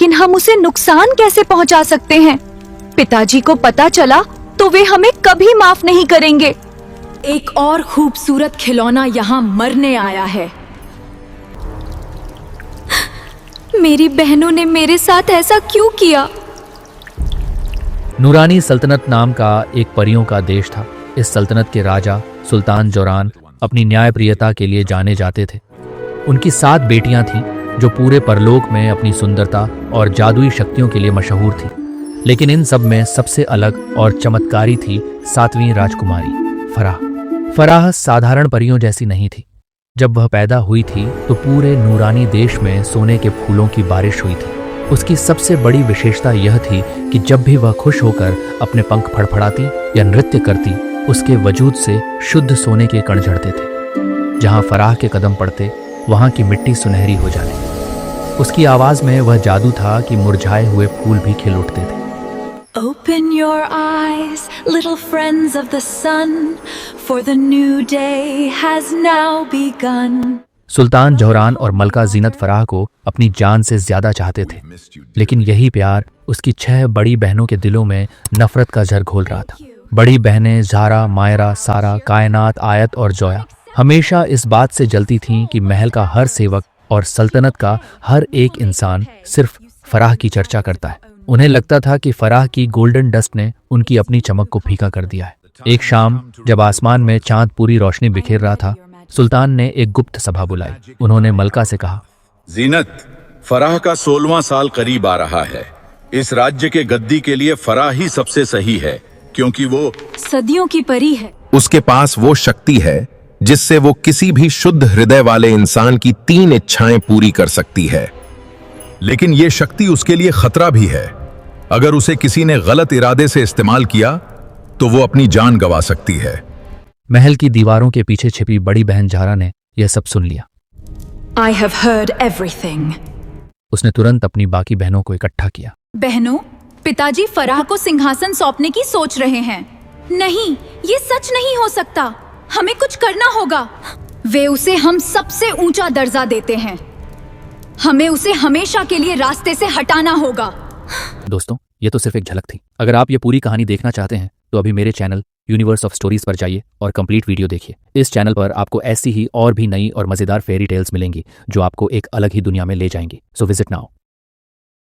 लेकिन हम उसे नुकसान कैसे पहुंचा सकते हैं? पिताजी को पता चला तो वे हमें कभी माफ नहीं करेंगे। एक और खूबसूरत खिलौना यहाँ मरने आया है। मेरी बहनों ने मेरे साथ ऐसा क्यों किया? नूरानी सल्तनत नाम का एक परियों का देश था। इस सल्तनत के राजा सुल्तान जौरान अपनी न्यायप्रियता के लिए जाने जाते थे। उनकी 7 बेटियां थीं जो पूरे परलोक में अपनी सुंदरता और जादुई शक्तियों के लिए मशहूर थीं। लेकिन इन सब में सबसे अलग और चमत्कारी थी 7वीं राजकुमारी फराह। फराह साधारण परियों जैसी नहीं थी। जब वह पैदा हुई थी तो पूरे नूरानी देश में सोने के फूलों की बारिश हुई थी। उसकी सबसे बड़ी विशेषता यह थी कि जब भी वह खुश होकर अपने पंख फड़फड़ाती या नृत्य करती, उसके वजूद से शुद्ध सोने के कण झड़ते थे। जहां फराह के कदम पड़ते वहां की मिट्टी सुनहरी हो जाती। उसकी आवाज में वह जादू था कि मुरझाए हुए फूल भी खिल उठते थे। Open your eyes, little friends of the sun, for the new day has now begun. सुल्तान जौहरान और मलका जीनत फराह को अपनी जान से ज्यादा चाहते थे, लेकिन यही प्यार उसकी 6 बड़ी बहनों के दिलों में नफरत का जहर घोल रहा था। बड़ी बहनें ज़ारा, मायरा, सारा, कायनात, आयत और जोया हमेशा इस बात से जलती थीं कि महल का हर सेवक और सल्तनत का हर एक इंसान सिर्फ फराह की चर्चा करता है। उन्हें लगता था कि फराह की गोल्डन डस्ट ने उनकी अपनी चमक को फीका कर दिया है। एक शाम जब आसमान में चांद पूरी रोशनी बिखेर रहा था, सुल्तान ने एक गुप्त सभा बुलाई। उन्होंने मलका से कहा, जीनत, फराह का 16वां साल करीब आ रहा है। इस राज्य के गद्दी के लिए फराह ही सबसे सही है, क्योंकि वो सदियों की परी है। उसके पास वो शक्ति है जिससे वो किसी भी शुद्ध हृदय वाले इंसान की 3 इच्छाएं पूरी कर सकती है। लेकिन ये शक्ति उसके लिए खतरा भी है। अगर उसे किसी ने गलत इरादे से इस्तेमाल किया तो वो अपनी जान गंवा सकती है। महल की दीवारों के पीछे छिपी बड़ी बहन ज़ारा ने यह सब सुन लिया। I have heard everything. उसने तुरंत अपनी बाकी बहनों को इकट्ठा किया। बहनों, पिताजी फराह को सिंहासन सौंपने की सोच रहे हैं। नहीं, ये सच नहीं हो सकता। हमें कुछ करना होगा। वे उसे हम सबसे ऊंचा दर्जा देते हैं। हमें उसे हमेशा के लिए रास्ते से हटाना होगा। दोस्तों, ये तो सिर्फ एक झलक थी। अगर आप ये पूरी कहानी देखना चाहते हैं तो अभी मेरे चैनल यूनिवर्स ऑफ स्टोरीज पर जाइए और कंप्लीट वीडियो देखिए। इस चैनल पर आपको ऐसी ही और भी नई और मजेदार फेरी टेल्स मिलेंगी जो आपको एक अलग ही दुनिया में ले जाएंगी। So visit now.